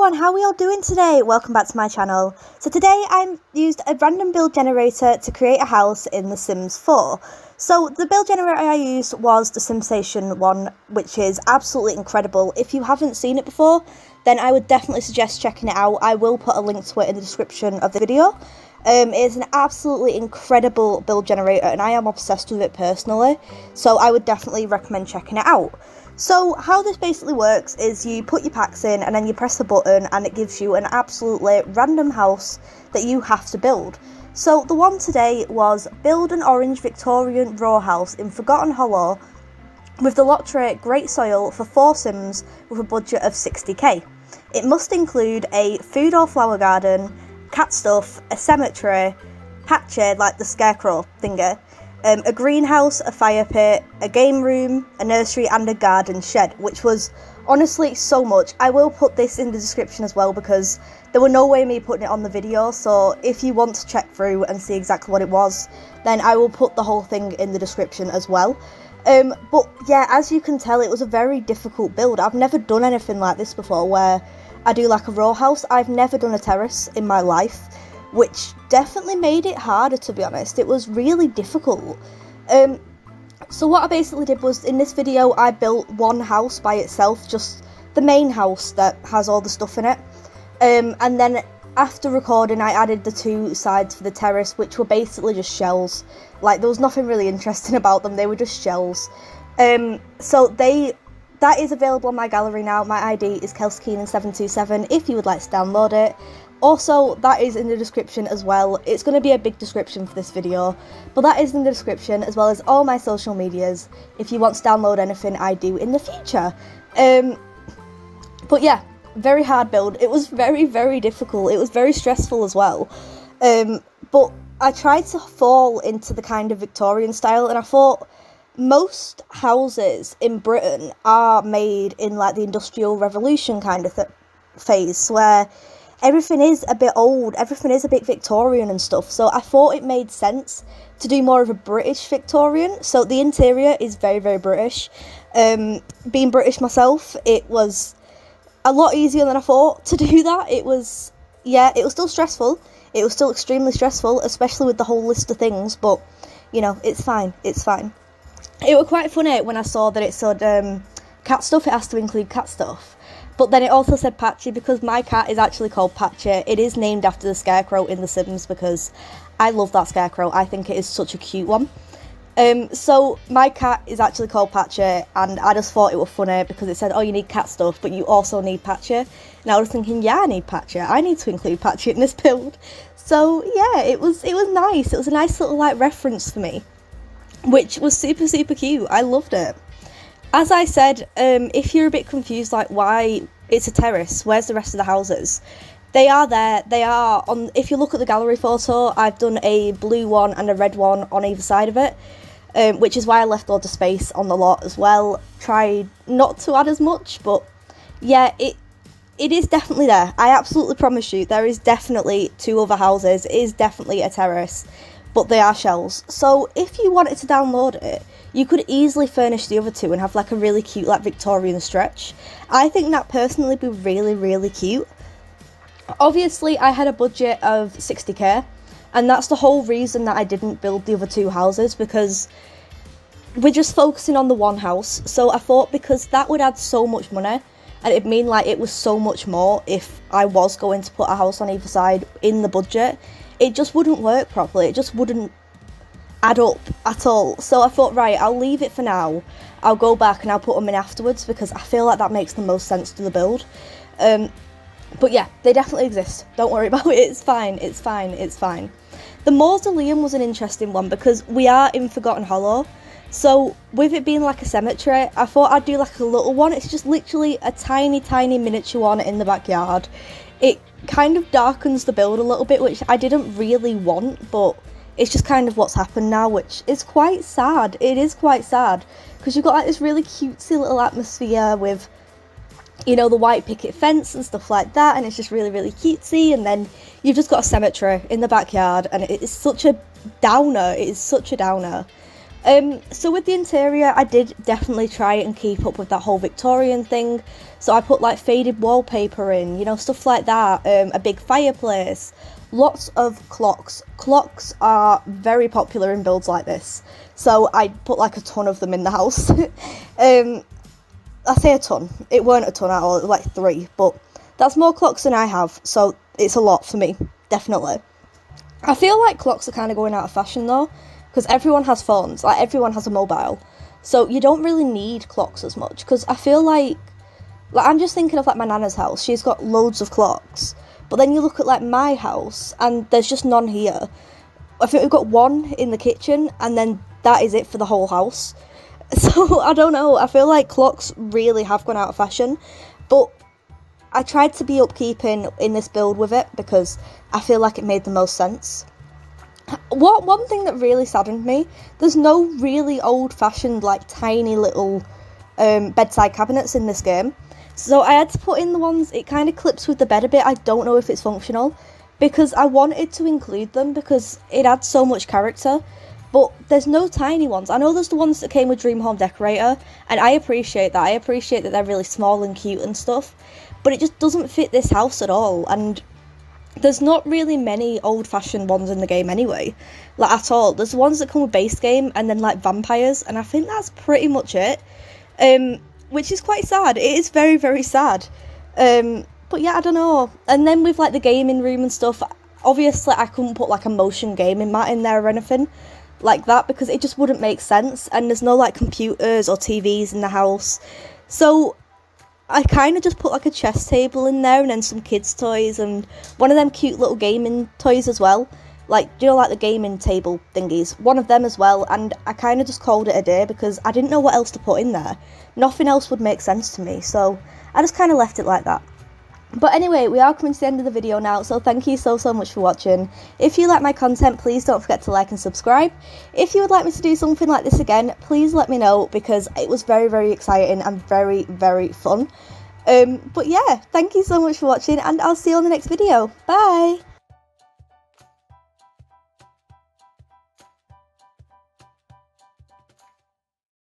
everyone, how are we all doing today? Welcome back to my channel. So today I used a random build generator to create a house in The Sims 4. So the build generator I used was the SimStation one, which is absolutely incredible. If you haven't seen it before, then I would definitely suggest checking it out. I will put a link to it in the description of the video. It's an absolutely incredible build generator and I am obsessed with it personally, so I would definitely recommend checking it out. So how this basically works is you put your packs in and then you press the button and it gives you an absolutely random house that you have to build. So the one today was build an orange Victorian row house in Forgotten Hollow with the lot trait Great Soil for 4 Sims with a budget of 60k. It must include a food or flower garden, cat stuff, a cemetery, patchy like the scarecrow thingy, a greenhouse, a fire pit, a game room, a nursery and a garden shed, which was honestly so much. I will put this in the description as well because there were no way me putting it on the video, so if you want to check through and see exactly what it was, then I will put the whole thing in the description as well. But yeah, as you can tell, it was a very difficult build. I've never done anything like this before where I do like a row house. I've never done a terrace in my life, which definitely made it harder, to be honest. It was really difficult. So what I basically did was, in this video, I built one house by itself, just the main house that has all the stuff in it. And then after recording, I added the 2 sides for the terrace, which were basically just shells. Like, there was nothing really interesting about them, they were just shells. So that is available on my gallery now. My ID is KelseyKeenan727 if you would like to download it. Also, that is in the description as well. It's going to be a big description for this video, but that is in the description as well as all my social medias if you want to download anything I do in the future. But yeah, very hard build. It was very, very difficult. It was very stressful as well. But I tried to fall into the kind of Victorian style, and I thought most houses in Britain are made in like the Industrial Revolution kind of phase, where everything is a bit old, everything is a bit Victorian and stuff, so I thought it made sense to do more of a British Victorian. So the interior is very, very British. Being British myself, it was a lot easier than I thought to do that. It was still stressful, it was still extremely stressful, especially with the whole list of things, but, you know, it's fine. It was quite funny when I saw that it said cat stuff, it has to include cat stuff. But then it also said Patchy because my cat is actually called Patchy. It is named after the scarecrow in The Sims because I love that scarecrow. I think it is such a cute one. So my cat is actually called Patchy, and I just thought it was funny because it said, oh, you need cat stuff, but you also need Patchy. And I was thinking, yeah, I need Patchy. I need to include Patchy in this build. So yeah, it was nice. It was a nice little like reference for me, which was super, super cute. I loved it. As I said, if you're a bit confused like why it's a terrace, where's the rest of the houses? They are there. They are on. If you look at the gallery photo, I've done a blue one and a red one on either side of it, which is why I left loads of space on the lot as well. Tried not to add as much, but yeah, it is definitely there. I absolutely promise you, there is definitely 2 other houses. It is definitely a terrace, but they are shells. So if you wanted to download it, you could easily furnish the other 2 and have like a really cute like Victorian stretch. I think that personally be really, really cute. Obviously I had a budget of 60k, and that's the whole reason that I didn't build the other 2 houses, because we're just focusing on the one house. So I thought, because that would add so much money and it'd mean like it was so much more if I was going to put a house on either side in the budget, it just wouldn't work properly. It just wouldn't add up at all. So I thought, right, I'll leave it for now. I'll go back and I'll put them in afterwards because I feel like that makes the most sense to the build. But yeah, they definitely exist. Don't worry about it. It's fine. The Mausoleum was an interesting one because we are in Forgotten Hollow. So with it being like a cemetery, I thought I'd do like a little one. It's just literally a tiny, tiny miniature one in the backyard. It kind of darkens the build a little bit, which I didn't really want, but it's just kind of what's happened now, which is quite sad. It is quite sad because you've got like this really cutesy little atmosphere with, you know, the white picket fence and stuff like that, and it's just really, really cutesy, and then you've just got a cemetery in the backyard, and it is such a downer. It is such a downer. So with the interior, I did definitely try and keep up with that whole Victorian thing. So I put like faded wallpaper in, you know, stuff like that, a big fireplace, lots of clocks. Clocks are very popular in builds like this, so I put like a ton of them in the house. I say a ton, it weren't a ton at all, it was like 3, but that's more clocks than I have, so it's a lot for me, definitely. I feel like clocks are kind of going out of fashion though, because everyone has phones, like everyone has a mobile, so you don't really need clocks as much, because I feel like I'm just thinking of like my nana's house, she's got loads of clocks, but then you look at like my house, and there's just none here. I think we've got one in the kitchen, and then that is it for the whole house. So, I don't know, I feel like clocks really have gone out of fashion, but I tried to be upkeeping in this build with it, because I feel like it made the most sense. One thing that really saddened me, there's no really old-fashioned, like, tiny little bedside cabinets in this game. So I had to put in the ones, it kind of clips with the bed a bit, I don't know if it's functional, because I wanted to include them, because it adds so much character. But there's no tiny ones. I know there's the ones that came with Dream Home Decorator, and I appreciate that. I appreciate that they're really small and cute and stuff, but it just doesn't fit this house at all, and there's not really many old-fashioned ones in the game anyway, like, at all. There's the ones that come with base game, and then, like, vampires, and I think that's pretty much it, which is quite sad. It is very, very sad. But yeah, I don't know. And then with, like, the gaming room and stuff, obviously I couldn't put, like, a motion gaming mat in there or anything like that, because it just wouldn't make sense, and there's no like computers or TVs in the house, so I kind of just put like a chess table in there, and then some kids toys, and one of them cute little gaming toys as well, like, you know, like the gaming table thingies, one of them as well, and I kind of just called it a day, because I didn't know what else to put in there. Nothing else would make sense to me, so I just kind of left it like that. But anyway, we are coming to the end of the video now, so thank you so much for watching. If you like my content, please don't forget to like and subscribe. If you would like me to do something like this again, please let me know, because it was very, very exciting and very, very fun. But yeah, thank you so much for watching, and I'll see you on the next video. Bye!